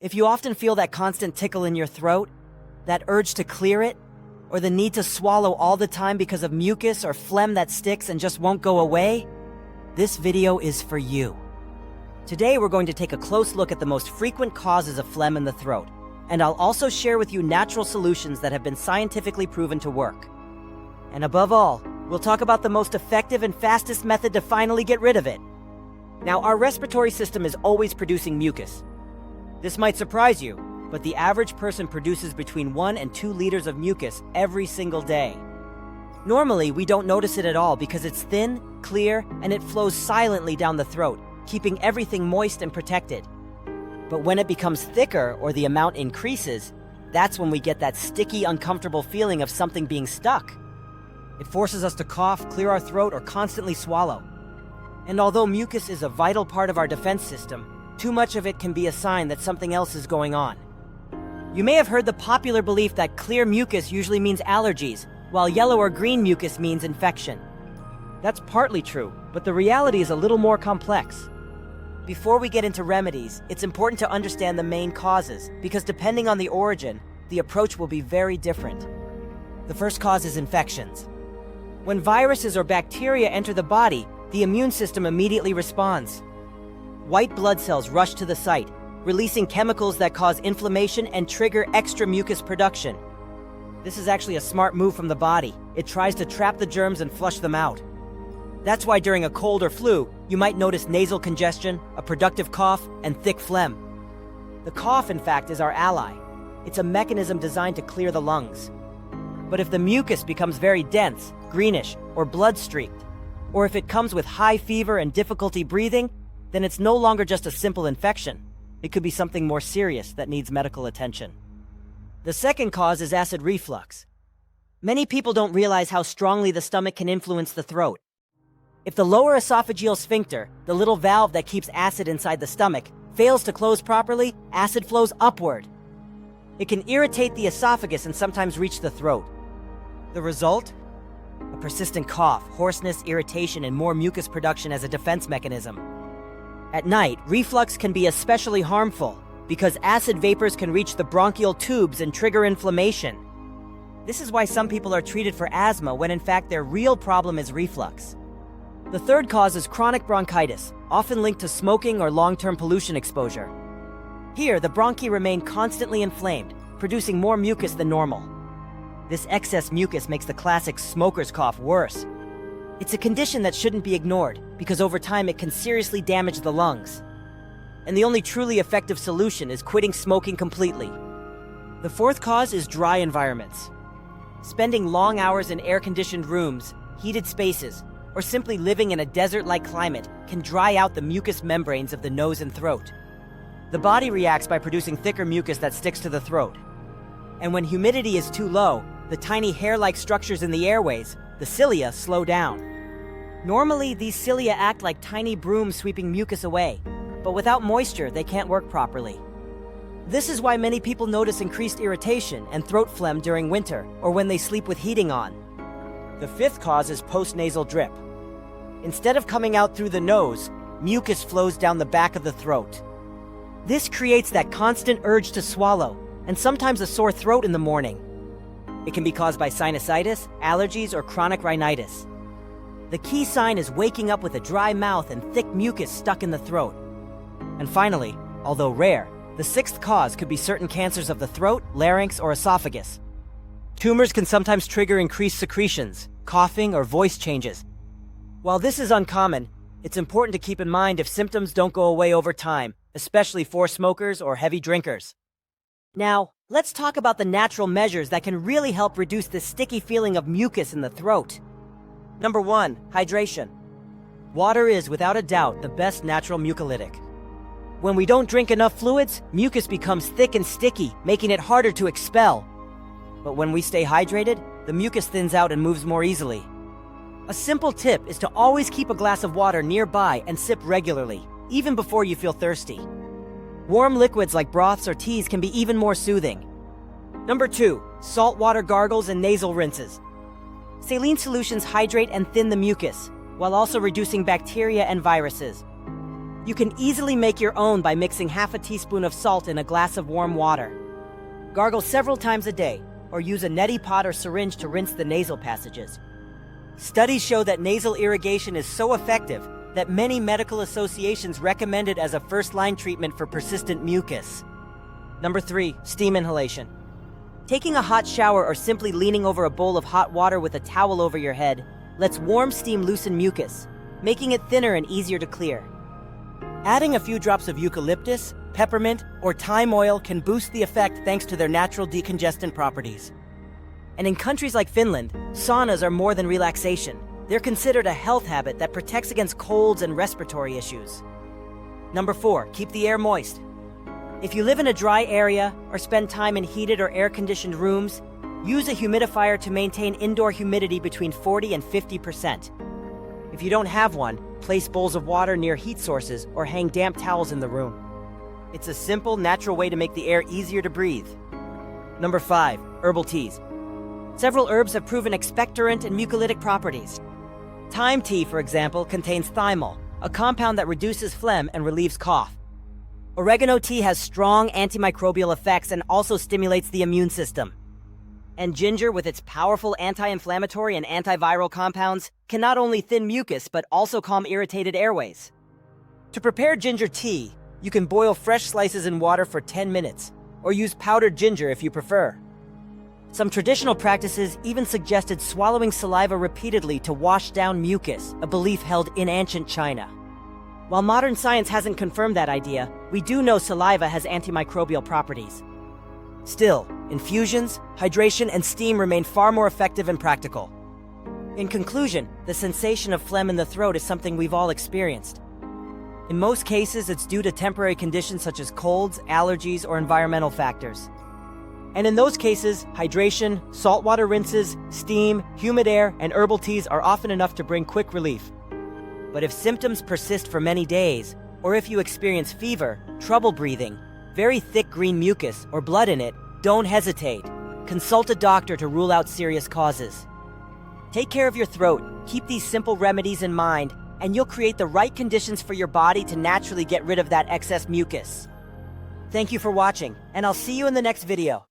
If you often feel that constant tickle in your throat, that urge to clear it, or the need to swallow all the time because of mucus or phlegm that sticks and just won't go away, this video is for you. Today we're going to take a close look at the most frequent causes of phlegm in the throat, and I'll also share with you natural solutions that have been scientifically proven to work. And above all, we'll talk about the most effective and fastest method to finally get rid of it. Now, our respiratory system is always producing mucus. This might surprise you, but the average person produces between 1 and 2 liters of mucus every single day. Normally, we don't notice it at all because it's thin, clear, and it flows silently down the throat, keeping everything moist and protected. But when it becomes thicker or the amount increases, that's when we get that sticky, uncomfortable feeling of something being stuck. It forces us to cough, clear our throat, or constantly swallow. And although mucus is a vital part of our defense system, too much of it can be a sign that something else is going on. You may have heard the popular belief that clear mucus usually means allergies, while yellow or green mucus means infection. That's partly true, but the reality is a little more complex. Before we get into remedies, it's important to understand the main causes, because depending on the origin, the approach will be very different. The first cause is infections. When viruses or bacteria enter the body, the immune system immediately responds. White blood cells rush to the site, releasing chemicals that cause inflammation and trigger extra mucus production. This is actually a smart move from the body. It tries to trap the germs and flush them out. That's why during a cold or flu, you might notice nasal congestion, a productive cough, and thick phlegm. The cough, in fact, is our ally. It's a mechanism designed to clear the lungs. But if the mucus becomes very dense, greenish, or blood-streaked, or if it comes with high fever and difficulty breathing, then it's no longer just a simple infection. It could be something more serious that needs medical attention. The second cause is acid reflux. Many people don't realize how strongly the stomach can influence the throat. If the lower esophageal sphincter, the little valve that keeps acid inside the stomach, fails to close properly, acid flows upward. It can irritate the esophagus and sometimes reach the throat. The result? A persistent cough, hoarseness, irritation, and more mucus production as a defense mechanism. At night, reflux can be especially harmful because acid vapors can reach the bronchial tubes and trigger inflammation. This is why some people are treated for asthma when in fact their real problem is reflux. The third cause is chronic bronchitis, often linked to smoking or long-term pollution exposure. Here, the bronchi remain constantly inflamed, producing more mucus than normal. This excess mucus makes the classic smoker's cough worse. It's a condition that shouldn't be ignored, because over time it can seriously damage the lungs. And the only truly effective solution is quitting smoking completely. The fourth cause is dry environments. Spending long hours in air-conditioned rooms, heated spaces, or simply living in a desert-like climate can dry out the mucous membranes of the nose and throat. The body reacts by producing thicker mucus that sticks to the throat. And when humidity is too low, the tiny hair-like structures in the airways, the cilia, slow down. Normally, these cilia act like tiny brooms sweeping mucus away, but without moisture, they can't work properly. This is why many people notice increased irritation and throat phlegm during winter, or when they sleep with heating on. The fifth cause is postnasal drip. Instead of coming out through the nose, mucus flows down the back of the throat. This creates that constant urge to swallow, and sometimes a sore throat in the morning. It can be caused by sinusitis, allergies, or chronic rhinitis. The key sign is waking up with a dry mouth and thick mucus stuck in the throat. And finally, although rare, the sixth cause could be certain cancers of the throat, larynx, or esophagus. Tumors can sometimes trigger increased secretions, coughing, or voice changes. While this is uncommon, it's important to keep in mind if symptoms don't go away over time, especially for smokers or heavy drinkers. Now, let's talk about the natural measures that can really help reduce the sticky feeling of mucus in the throat. Number 1, hydration. Water is, without a doubt, the best natural mucolytic. When we don't drink enough fluids, mucus becomes thick and sticky, making it harder to expel. But when we stay hydrated, the mucus thins out and moves more easily. A simple tip is to always keep a glass of water nearby and sip regularly, even before you feel thirsty. Warm liquids like broths or teas can be even more soothing. Number 2, saltwater gargles and nasal rinses. Saline solutions hydrate and thin the mucus, while also reducing bacteria and viruses. You can easily make your own by mixing half a teaspoon of salt in a glass of warm water. Gargle several times a day, or use a neti pot or syringe to rinse the nasal passages. Studies show that nasal irrigation is so effective that many medical associations recommend it as a first-line treatment for persistent mucus. Number 3, steam inhalation. Taking a hot shower or simply leaning over a bowl of hot water with a towel over your head lets warm steam loosen mucus, making it thinner and easier to clear. Adding a few drops of eucalyptus, peppermint, or thyme oil can boost the effect thanks to their natural decongestant properties. And in countries like Finland, saunas are more than relaxation. They're considered a health habit that protects against colds and respiratory issues. Number 4, keep the air moist. If you live in a dry area or spend time in heated or air-conditioned rooms, use a humidifier to maintain indoor humidity between 40 and 50%. If you don't have one, place bowls of water near heat sources or hang damp towels in the room. It's a simple, natural way to make the air easier to breathe. Number 5, herbal teas. Several herbs have proven expectorant and mucolytic properties. Thyme tea, for example, contains thymol, a compound that reduces phlegm and relieves cough. Oregano tea has strong antimicrobial effects and also stimulates the immune system. And ginger, with its powerful anti-inflammatory and antiviral compounds, can not only thin mucus but also calm irritated airways. To prepare ginger tea, you can boil fresh slices in water for 10 minutes, or use powdered ginger if you prefer. Some traditional practices even suggested swallowing saliva repeatedly to wash down mucus, a belief held in ancient China. While modern science hasn't confirmed that idea, we do know saliva has antimicrobial properties. Still, infusions, hydration, and steam remain far more effective and practical. In conclusion, the sensation of phlegm in the throat is something we've all experienced. In most cases, it's due to temporary conditions such as colds, allergies, or environmental factors. And in those cases, hydration, saltwater rinses, steam, humid air, and herbal teas are often enough to bring quick relief. But if symptoms persist for many days, or if you experience fever, trouble breathing, very thick green mucus, or blood in it, don't hesitate. Consult a doctor to rule out serious causes. Take care of your throat, keep these simple remedies in mind, and you'll create the right conditions for your body to naturally get rid of that excess mucus. Thank you for watching, and I'll see you in the next video.